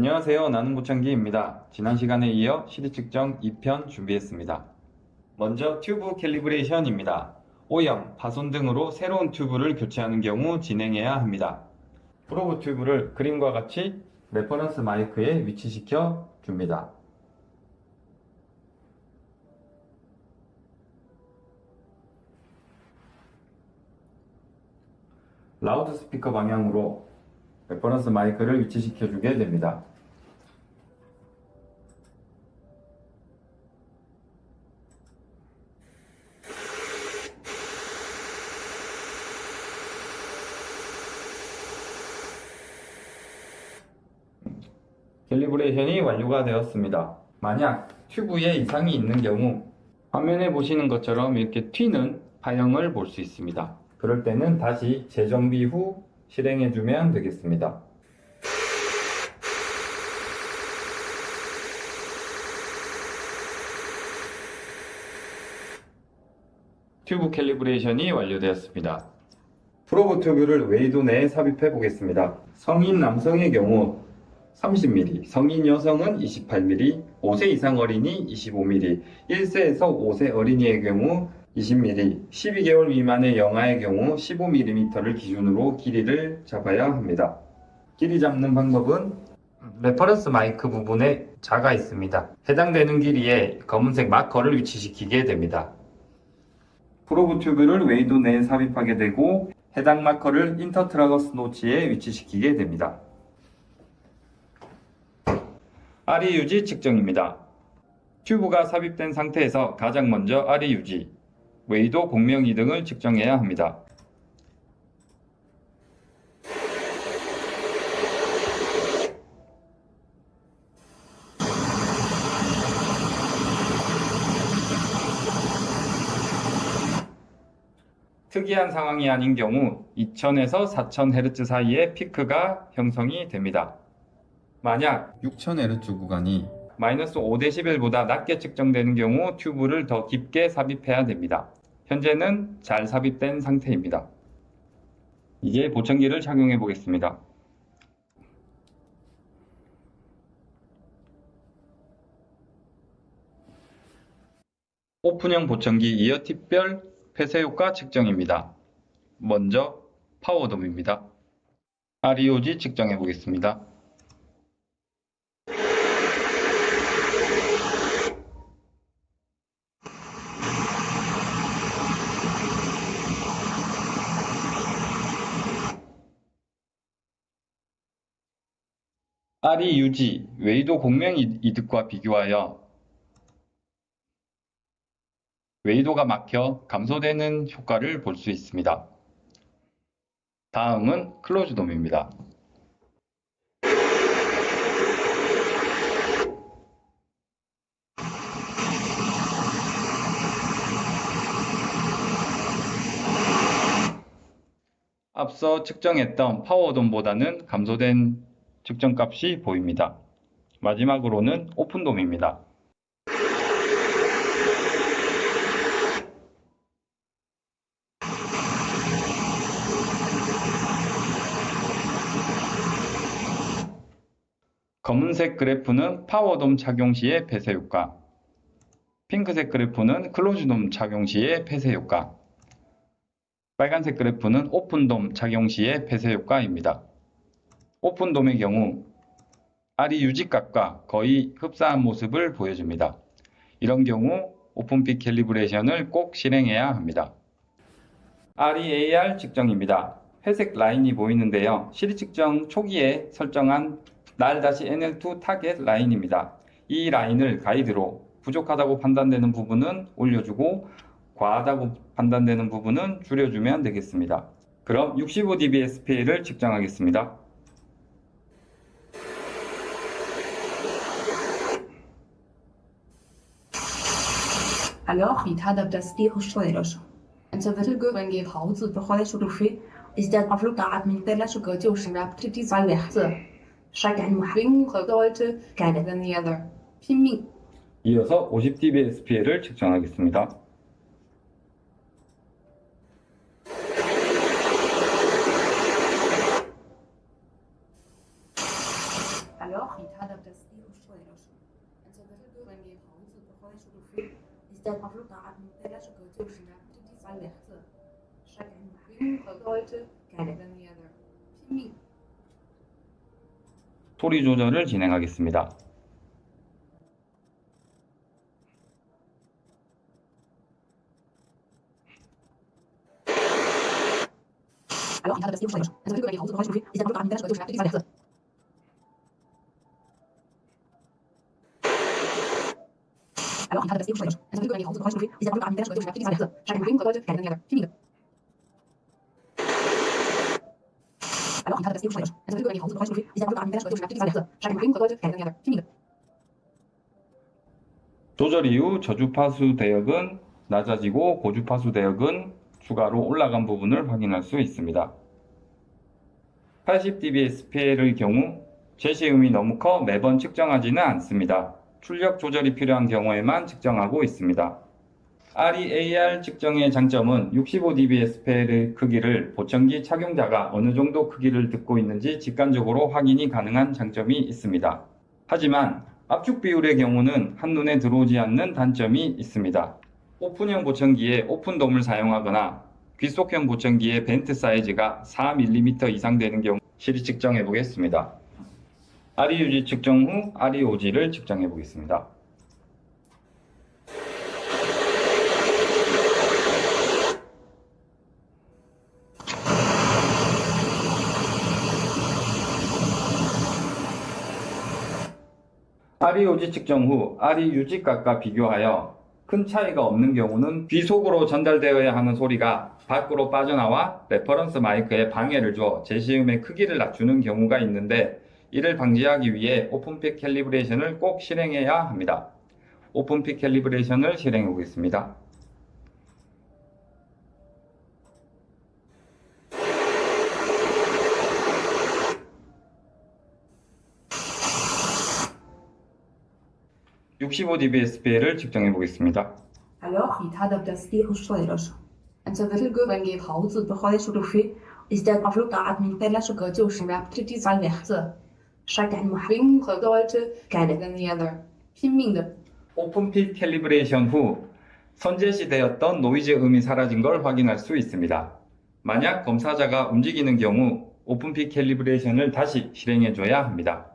안녕하세요. 나는 보청기입니다. 지난 시간에 이어 CD 측정 2편 준비했습니다. 먼저 튜브 캘리브레이션입니다. 오염, 파손 등으로 새로운 튜브를 교체하는 경우 진행해야 합니다. 프로브 튜브를 그림과 같이 레퍼런스 마이크에 위치시켜 줍니다. 라우드 스피커 방향으로 레퍼런스 마이크를 위치시켜 주게 됩니다. 캘리브레이션이 완료가 되었습니다. 만약 튜브에 이상이 있는 경우 화면에 보시는 것처럼 이렇게 튀는 파형을 볼 수 있습니다. 그럴 때는 다시 재정비 후 실행해 주면 되겠습니다. 튜브 캘리브레이션이 완료되었습니다. 프로브 튜브를 웨이도 내에 삽입해 보겠습니다. 성인 남성의 경우 30mm, 성인 여성은 28mm, 5세 이상 어린이 25mm, 1세에서 5세 어린이의 경우 20mm, 12개월 미만의 영아의 경우 15mm를 기준으로 길이를 잡아야 합니다. 길이 잡는 방법은 레퍼런스 마이크 부분에 자가 있습니다. 해당되는 길이에 검은색 마커를 위치시키게 됩니다. 프로브 튜브를 웨이도 내에 삽입하게 되고 해당 마커를 인터트라거스 노치에 위치시키게 됩니다. RE 유지 측정입니다. 튜브가 삽입된 상태에서 가장 먼저 RE 유지, 웨이도 공명 이등을 측정해야 합니다. 특이한 상황이 아닌 경우 2000에서 4000Hz 사이의 피크가 형성이 됩니다. 만약 6000Hz 구간이 마이너스 5dB보다 낮게 측정되는 경우 튜브를 더 깊게 삽입해야 됩니다. 현재는 잘 삽입된 상태입니다. 이제 보청기를 착용해 보겠습니다. 오픈형 보청기 이어팁별 폐쇄 효과 측정입니다. 먼저 파워돔입니다. REOG 측정해 보겠습니다. REUG 웨이도 공명 이득과 비교하여 웨이도가 막혀 감소되는 효과를 볼 수 있습니다. 다음은 클로즈돔입니다. 앞서 측정했던 파워돔보다는 감소된 측정값이 보입니다. 마지막으로는 오픈돔입니다. 검은색 그래프는 파워돔 착용 시의 폐쇄 효과, 핑크색 그래프는 클로즈돔 착용 시의 폐쇄 효과, 빨간색 그래프는 오픈돔 착용 시의 폐쇄 효과입니다. 오픈돔의 경우 RE 유지값과 거의 흡사한 모습을 보여줍니다. 이런 경우 오픈핏 캘리브레이션을 꼭 실행해야 합니다. REAR 측정입니다. 회색 라인이 보이는데요. 시리 측정 초기에 설정한 NAL-NL2 타겟 라인입니다. 이 라인을 가이드로 부족하다고 판단되는 부분은 올려주고 과하다고 판단되는 부분은 줄여주면 되겠습니다. 그럼 65dB SPA를 측정하겠습니다. Alors, il هدف تسبيح الشوارش. انت بتلقى حوض بخارج روفي ازداد أفلو قاعد من تلا شكوتي وشراب تبتي صالح شجع المحرم خدولت كانت النيادر في 이어서 50dB SPA를 측정하겠습니다. Alors, il adapte illustrerelse. En så vil du ringe i pauze, bevor ich du viel. Ist der Pavlov da at min der så godt til at det er værste. Så kan man heute keine than the other. 힘이 소리 조절을 진행하겠습니다. Alors, il adapte illustrerelse. En så vil du ringe i pauze, bevor ich du viel. Ist der Pavlov da at min der så godt til at det er værste. Alors, il adapte illustrerelse. En så vil du ringe i pauze, bevor ich du viel. Ist der Pavlov da at min der så godt til at det er værste. Så kan man heute keine than the other. 힘이 Alors, il adapte illustrerelse. En så vil du ringe i pauze, bevor ich du viel. Ist der Pavlov da at min der så godt til at det er værste. Så kan man heute keine than the other. 힘이 조절 이후 저주파수 대역은 낮아지고 고주파수 대역은 추가로 올라간 부분을 확인할 수 있습니다. 80dBSPL의 경우 제시음이 너무 커 매번 측정하지는 않습니다. 출력 조절이 필요한 경우에만 측정하고 있습니다. REAR 측정의 장점은 65dBSPL의 크기를 보청기 착용자가 어느 정도 크기를 듣고 있는지 직관적으로 확인이 가능한 장점이 있습니다. 하지만 압축 비율의 경우는 한눈에 들어오지 않는 단점이 있습니다. 오픈형 보청기에 오픈돔을 사용하거나 귀속형 보청기의 벤트 사이즈가 4mm 이상 되는 경우 시리 측정해 보겠습니다. REUG 측정 후 REOG를 측정해 보겠습니다. REOG 측정 후 REUG 값과 비교하여 큰 차이가 없는 경우는 귀속으로 전달되어야 하는 소리가 밖으로 빠져나와 레퍼런스 마이크에 방해를 줘 제시음의 크기를 낮추는 경우가 있는데 이를 방지하기 위해 오픈픽 캘리브레이션을 꼭 실행해야 합니다. 오픈픽 캘리브레이션을 실행해 보겠습니다. (65dBSPL을) 측정해 보겠습니다. Alors, il adapte illustrerelse. En så vil du ringe i pauze, bevor ich du viel. Ist der Pavlov da at min der så godt til at det er værste. Så kan man heute keine than the other. 힘이 오픈픽 캘리브레이션 후 선제시되었던 노이즈 음이 사라진 걸 확인할 수 있습니다. 만약 검사자가 움직이는 경우 오픈픽 캘리브레이션을 다시 실행해 줘야 합니다.